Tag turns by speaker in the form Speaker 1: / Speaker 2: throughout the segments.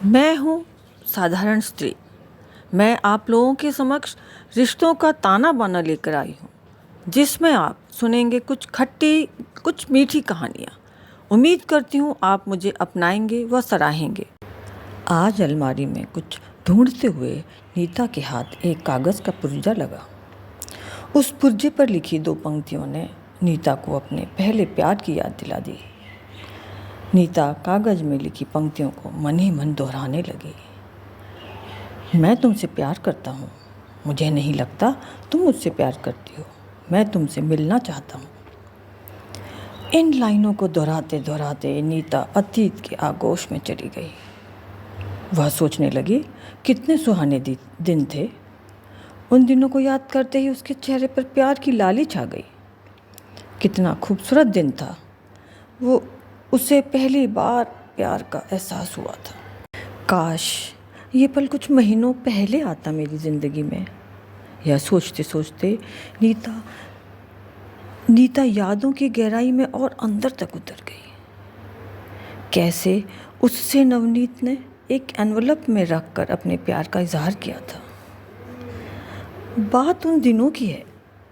Speaker 1: मैं हूँ साधारण स्त्री। मैं आप लोगों के समक्ष रिश्तों का ताना बाना लेकर आई हूँ, जिसमें आप सुनेंगे कुछ खट्टी कुछ मीठी कहानियाँ। उम्मीद करती हूँ आप मुझे अपनाएंगे व सराहेंगे। आज अलमारी में कुछ ढूंढते हुए नीता के हाथ एक कागज़ का पुर्जा लगा। उस पुर्जे पर लिखी 2 पंक्तियों ने नीता को अपने पहले प्यार की याद दिला दी। नीता कागज़ में लिखी पंक्तियों को मन ही मन दोहराने लगी। मैं तुमसे प्यार करता हूँ। मुझे नहीं लगता तुम मुझसे प्यार करती हो। मैं तुमसे मिलना चाहता हूँ। इन लाइनों को दोहराते दोहराते नीता अतीत के आगोश में चली गई। वह सोचने लगी कितने सुहाने दिन थे। उन दिनों को याद करते ही उसके चेहरे पर प्यार की लाली छा गई। कितना खूबसूरत दिन था वो। उसे पहली बार प्यार का एहसास हुआ था। काश ये पल कुछ महीनों पहले आता मेरी ज़िंदगी में। यह सोचते सोचते नीता यादों की गहराई में और अंदर तक उतर गई। कैसे उससे नवनीत ने एक एनवलप में रखकर अपने प्यार का इजहार किया था। बात उन दिनों की है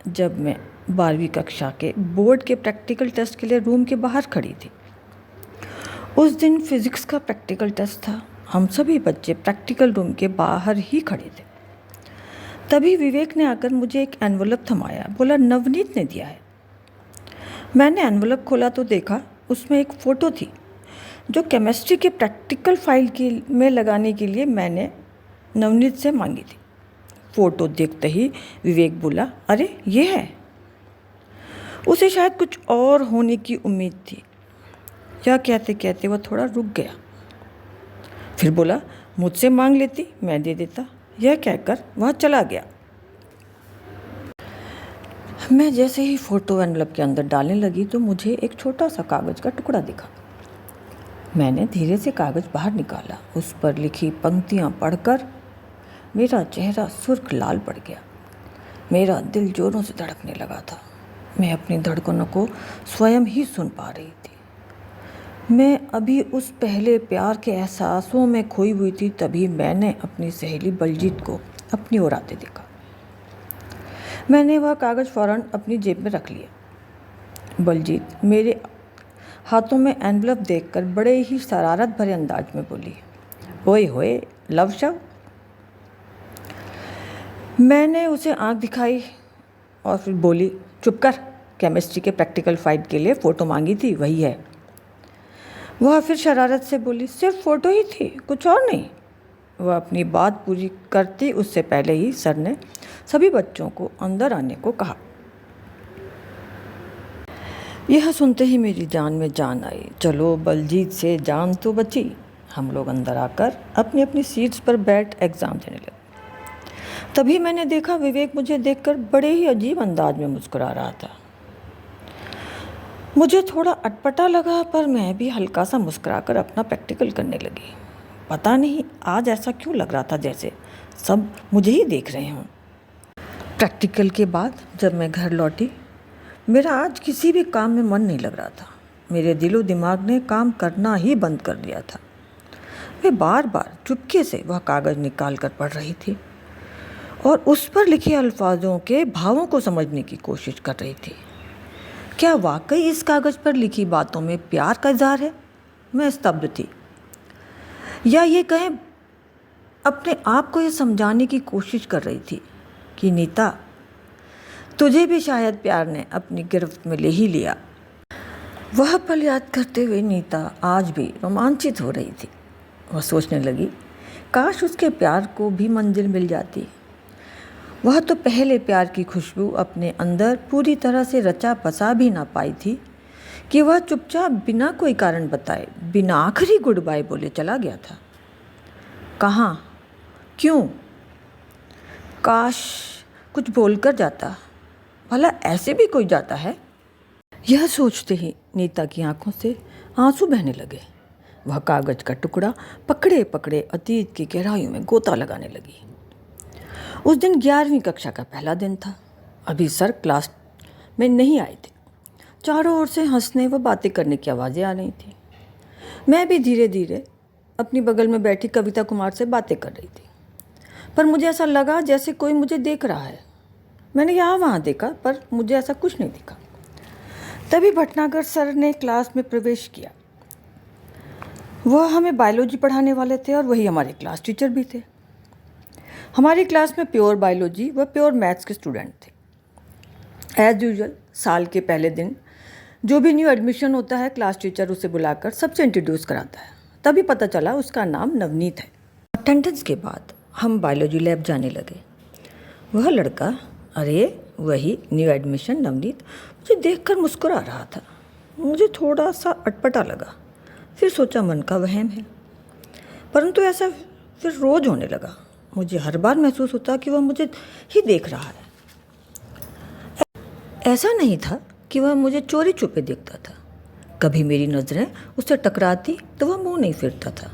Speaker 1: जब मैं 12वीं कक्षा के बोर्ड के प्रैक्टिकल टेस्ट के लिए रूम के बाहर खड़ी थी। उस दिन फिज़िक्स का प्रैक्टिकल टेस्ट था। हम सभी बच्चे प्रैक्टिकल रूम के बाहर ही खड़े थे। तभी विवेक ने आकर मुझे एक एनवलप थमाया। बोला, नवनीत ने दिया है। मैंने एनवलप खोला तो देखा उसमें एक फ़ोटो थी जो केमिस्ट्री के प्रैक्टिकल फाइल में लगाने के लिए मैंने नवनीत से मांगी थी। फ़ोटो देखते ही विवेक बोला, अरे ये है। उसे शायद कुछ और होने की उम्मीद थी। यह कहते कहते वह थोड़ा रुक गया। फिर बोला, मुझसे मांग लेती, मैं दे देता। यह कहकर वह चला गया। मैं जैसे ही फ़ोटो एनवलप के अंदर डालने लगी तो मुझे एक छोटा सा कागज़ का टुकड़ा दिखा। मैंने धीरे से कागज़ बाहर निकाला। उस पर लिखी पंक्तियाँ पढ़कर मेरा चेहरा सुर्ख लाल पड़ गया। मेरा दिल जोरों से धड़कने लगा था। मैं अपनी धड़कनों को स्वयं ही सुन पा रही थी। मैं अभी उस पहले प्यार के एहसासों में खोई हुई थी। तभी मैंने अपनी सहेली बलजीत को अपनी ओर आते देखा। मैंने वह कागज़ फ़ौरन अपनी जेब में रख लिया। बलजीत मेरे हाथों में एनवलप देखकर बड़े ही शरारत भरे अंदाज में बोली, ओए होए लव शव। मैंने उसे आंख दिखाई और फिर बोली, चुप कर, केमिस्ट्री के प्रैक्टिकल फाइल के लिए फ़ोटो मांगी थी, वही है। वह फिर शरारत से बोली, सिर्फ फ़ोटो ही थी, कुछ और नहीं। वह अपनी बात पूरी करती उससे पहले ही सर ने सभी बच्चों को अंदर आने को कहा। यह सुनते ही मेरी जान में जान आई। चलो बलजीत से जान तो बची। हम लोग अंदर आकर अपनी अपनी सीट्स पर बैठ एग्ज़ाम देने लगे। तभी मैंने देखा विवेक मुझे देखकर बड़े ही अजीब अंदाज में मुस्कुरा रहा था। मुझे थोड़ा अटपटा लगा, पर मैं भी हल्का सा मुस्कुराकर अपना प्रैक्टिकल करने लगी। पता नहीं आज ऐसा क्यों लग रहा था जैसे सब मुझे ही देख रहे हों। प्रैक्टिकल के बाद जब मैं घर लौटी, मेरा आज किसी भी काम में मन नहीं लग रहा था। मेरे दिलो दिमाग ने काम करना ही बंद कर दिया था। मैं बार बार चुपके से वह कागज़ निकाल कर पढ़ रही थी और उस पर लिखे अल्फाजों के भावों को समझने की कोशिश कर रही थी। क्या वाकई इस कागज़ पर लिखी बातों में प्यार का इज़हार है? मैं स्तब्ध थी। या ये कहें अपने आप को ये समझाने की कोशिश कर रही थी कि नीता, तुझे भी शायद प्यार ने अपनी गिरफ्त में ले ही लिया। वह पल याद करते हुए नीता आज भी रोमांचित हो रही थी। वह सोचने लगी, काश उसके प्यार को भी मंजिल मिल जाती। वह तो पहले प्यार की खुशबू अपने अंदर पूरी तरह से रचा बसा भी ना पाई थी कि वह चुपचाप बिना कोई कारण बताए, बिना आखिरी गुड बाय बोले चला गया था। कहाँ, क्यों? काश कुछ बोलकर जाता। भला ऐसे भी कोई जाता है? यह सोचते ही नीता की आंखों से आंसू बहने लगे। वह कागज़ का टुकड़ा पकड़े पकड़े अतीत की गहराइयों में गोता लगाने लगी। उस दिन 11वीं कक्षा का पहला दिन था। अभी सर क्लास में नहीं आए थे। चारों ओर से हंसने व बातें करने की आवाज़ें आ रही थी। मैं भी धीरे धीरे अपनी बगल में बैठी कविता कुमार से बातें कर रही थी, पर मुझे ऐसा लगा जैसे कोई मुझे देख रहा है। मैंने यहाँ वहाँ देखा पर मुझे ऐसा कुछ नहीं दिखा। तभी भटनागर सर ने क्लास में प्रवेश किया। वह हमें बायोलॉजी पढ़ाने वाले थे और वही हमारे क्लास टीचर भी थे। हमारी क्लास में प्योर बायोलॉजी व प्योर मैथ्स के स्टूडेंट थे। एज़ यूजुअल साल के पहले दिन जो भी न्यू एडमिशन होता है, क्लास टीचर उसे बुलाकर सबसे इंट्रोड्यूस कराता है। तभी पता चला उसका नाम नवनीत है। अटेंडेंस के बाद हम बायोलॉजी लैब जाने लगे। वह लड़का, अरे वही न्यू एडमिशन नवनीत, मुझे देखकर मुस्कुरा रहा था। मुझे थोड़ा सा अटपटा लगा, फिर सोचा मन का वहम है, परंतु ऐसा फिर रोज़ होने लगा। मुझे हर बार महसूस होता कि वह मुझे ही देख रहा है। ऐसा नहीं था कि वह मुझे चोरी छुपे देखता था। कभी मेरी नज़रें उससे टकराती तो वह मुंह नहीं फेरता था,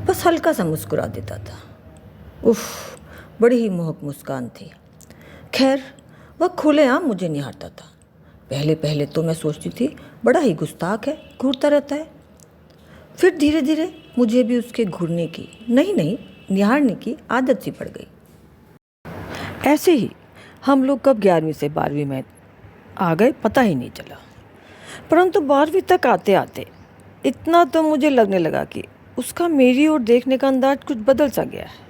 Speaker 1: बस हल्का सा मुस्कुरा देता था। उफ, बड़ी ही मोहक मुस्कान थी। खैर, वह खुलेआम मुझे निहारता था। पहले पहले तो मैं सोचती थी बड़ा ही गुस्ताख है, घूरता रहता है। फिर धीरे धीरे मुझे भी उसके घूरने की नहीं निहारने की आदत सी पड़ गई। ऐसे ही हम लोग कब 11वीं से 12वीं में आ गए पता ही नहीं चला, परंतु 12वीं तक आते आते इतना तो मुझे लगने लगा कि उसका मेरी ओर देखने का अंदाज कुछ बदल सा गया है।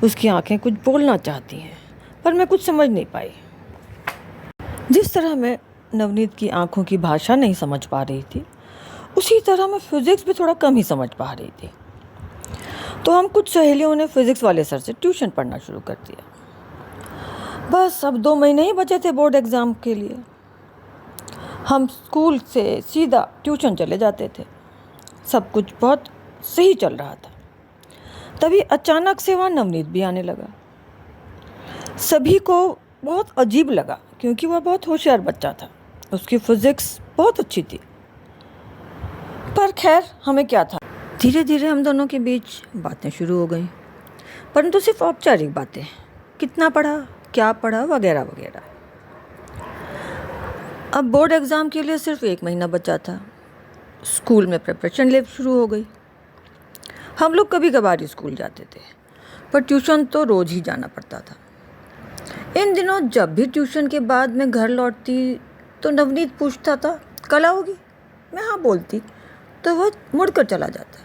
Speaker 1: उसकी आंखें कुछ बोलना चाहती हैं, पर मैं कुछ समझ नहीं पाई। जिस तरह मैं नवनीत की आंखों की भाषा नहीं समझ पा रही थी, उसी तरह मैं फिज़िक्स भी थोड़ा कम ही समझ पा रही थी। तो हम कुछ सहेलियों ने फिज़िक्स वाले सर से ट्यूशन पढ़ना शुरू कर दिया। बस अब 2 महीने ही बचे थे बोर्ड एग्ज़ाम के लिए। हम स्कूल से सीधा ट्यूशन चले जाते थे। सब कुछ बहुत सही चल रहा था। तभी अचानक से वहाँ नवनीत भी आने लगा। सभी को बहुत अजीब लगा क्योंकि वह बहुत होशियार बच्चा था। उसकी फिज़िक्स बहुत अच्छी थी, पर खैर हमें क्या था। धीरे धीरे हम दोनों के बीच बातें शुरू हो गई, परंतु सिर्फ औपचारिक बातें। कितना पढ़ा, क्या पढ़ा, वगैरह वगैरह। अब बोर्ड एग्ज़ाम के लिए सिर्फ 1 महीना बचा था। स्कूल में प्रिपरेशन लेब शुरू हो गई। हम लोग कभी कभार ही स्कूल जाते थे, पर ट्यूशन तो रोज़ ही जाना पड़ता था। इन दिनों जब भी ट्यूशन के बाद मैं घर लौटती तो नवनीत पूछता था, कल आओगी? मैं हाँ बोलती तो वह मुड़कर चला जाता।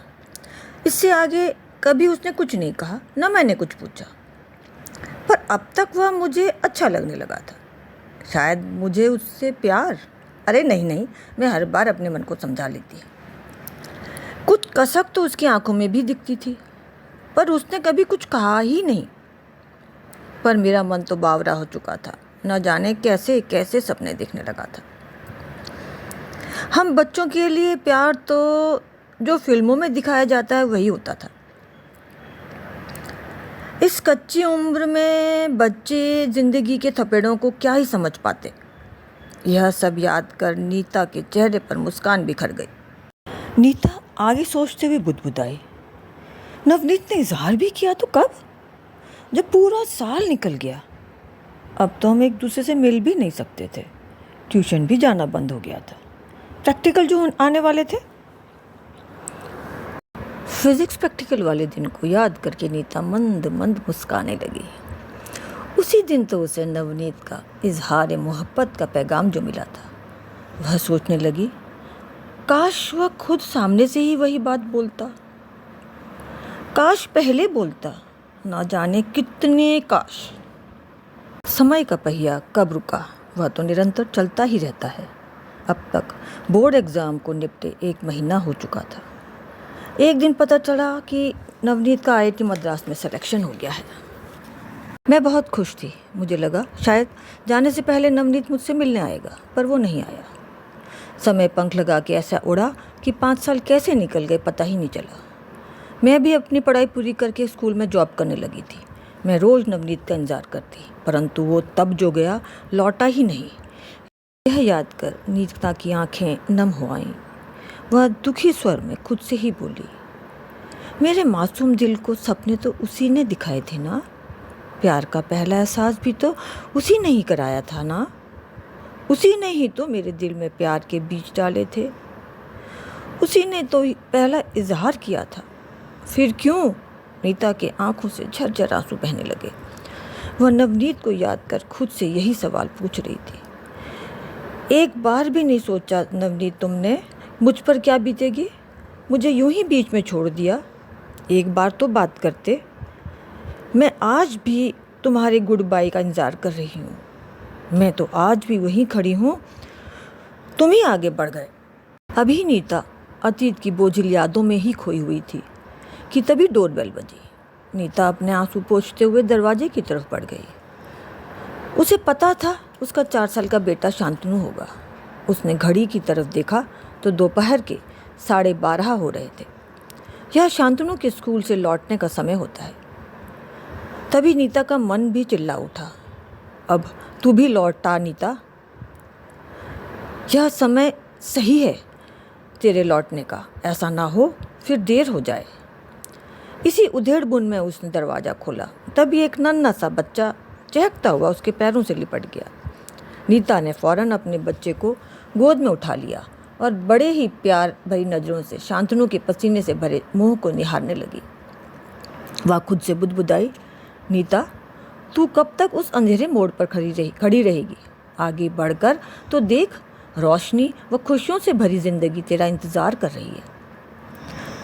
Speaker 1: इससे आगे कभी उसने कुछ नहीं कहा, न मैंने कुछ पूछा। पर अब तक वह मुझे अच्छा लगने लगा था। शायद मुझे उससे प्यार, अरे नहीं, मैं हर बार अपने मन को समझा लेती। कुछ कसक तो उसकी आंखों में भी दिखती थी, पर उसने कभी कुछ कहा ही नहीं। पर मेरा मन तो बावरा हो चुका था। न जाने कैसे कैसे सपने देखने लगा था। हम बच्चों के लिए प्यार तो जो फिल्मों में दिखाया जाता है वही होता था। इस कच्ची उम्र में बच्चे जिंदगी के थपेड़ों को क्या ही समझ पाते। यह सब याद कर नीता के चेहरे पर मुस्कान बिखर गई। नीता आगे सोचते हुए बुदबुदाई, नवनीत ने इजहार भी किया तो कब? जब पूरा साल निकल गया। अब तो हम एक दूसरे से मिल भी नहीं सकते थे। ट्यूशन भी जाना बंद हो गया था। प्रैक्टिकल जो आने वाले थे। फिज़िक्स प्रैक्टिकल वाले दिन को याद करके नीता मंद मंद मुस्काने लगी। उसी दिन तो उसे नवनीत का इजहार मोहब्बत का पैगाम जो मिला था। वह सोचने लगी, काश वह खुद सामने से ही वही बात बोलता, काश पहले बोलता, ना जाने कितने काश। समय का पहिया कब रुका, वह तो निरंतर चलता ही रहता है। अब तक बोर्ड एग्ज़ाम को निपटे 1 महीना हो चुका था। एक दिन पता चला कि नवनीत का IIT मद्रास में सिलेक्शन हो गया है। मैं बहुत खुश थी। मुझे लगा शायद जाने से पहले नवनीत मुझसे मिलने आएगा, पर वो नहीं आया। समय पंख लगा के ऐसा उड़ा कि 5 साल कैसे निकल गए पता ही नहीं चला। मैं भी अपनी पढ़ाई पूरी करके स्कूल में जॉब करने लगी थी। मैं रोज़ नवनीत का इंतज़ार करती, परंतु वो तब जो गया लौटा ही नहीं। यह याद कर नीता की आंखें नम हो आईं। वह दुखी स्वर में खुद से ही बोली, मेरे मासूम दिल को सपने तो उसी ने दिखाए थे ना। प्यार का पहला एहसास भी तो उसी ने ही कराया था ना। उसी ने ही तो मेरे दिल में प्यार के बीज डाले थे। उसी ने तो पहला इजहार किया था। फिर क्यों? नीता के आंखों से झरझर आंसू बहने लगे। वह नवनीत को याद कर खुद से यही सवाल पूछ रही थी। एक बार भी नहीं सोचा नवनीत तुमने मुझ पर क्या बीतेगी? मुझे यूं ही बीच में छोड़ दिया। एक बार तो बात करते। मैं आज भी तुम्हारे गुड बाय का इंतज़ार कर रही हूँ। मैं तो आज भी वहीं खड़ी हूँ, तुम ही आगे बढ़ गए। अभी नीता अतीत की बोझिल यादों में ही खोई हुई थी कि तभी डोरबेल बजी। नीता अपने आंसू पोंछते हुए दरवाजे की तरफ बढ़ गई। उसे पता था उसका 4 साल का बेटा शांतनु होगा। उसने घड़ी की तरफ देखा तो दोपहर के 12:30 हो रहे थे। यह शांतनु के स्कूल से लौटने का समय होता है। तभी नीता का मन भी चिल्ला उठा, अब तू भी लौट आ नीता, यह समय सही है तेरे लौटने का। ऐसा ना हो फिर देर हो जाए। इसी उधेड़-बुन में उसने दरवाज़ा खोला। तभी एक नन्हा सा बच्चा चहकता हुआ उसके पैरों से लिपट गया। नीता ने फौरन अपने बच्चे को गोद में उठा लिया और बड़े ही प्यार भरी नज़रों से शांतनु के पसीने से भरे मुंह को निहारने लगी। वह खुद से बुदबुदाई, नीता तू कब तक उस अंधेरे मोड़ पर खड़ी रहेगी? आगे बढ़कर तो देख, रोशनी व खुशियों से भरी जिंदगी तेरा इंतज़ार कर रही है।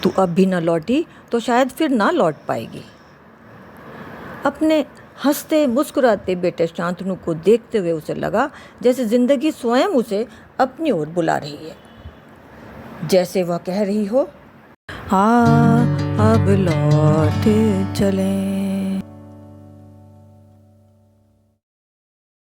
Speaker 1: तू अब भी न लौटी तो शायद फिर ना लौट पाएगी। अपने हंसते मुस्कुराते बेटे शांतनु को देखते हुए उसे लगा जैसे जिंदगी स्वयं उसे अपनी ओर बुला रही है, जैसे वह कह रही हो, हाँ अब लौट चलें।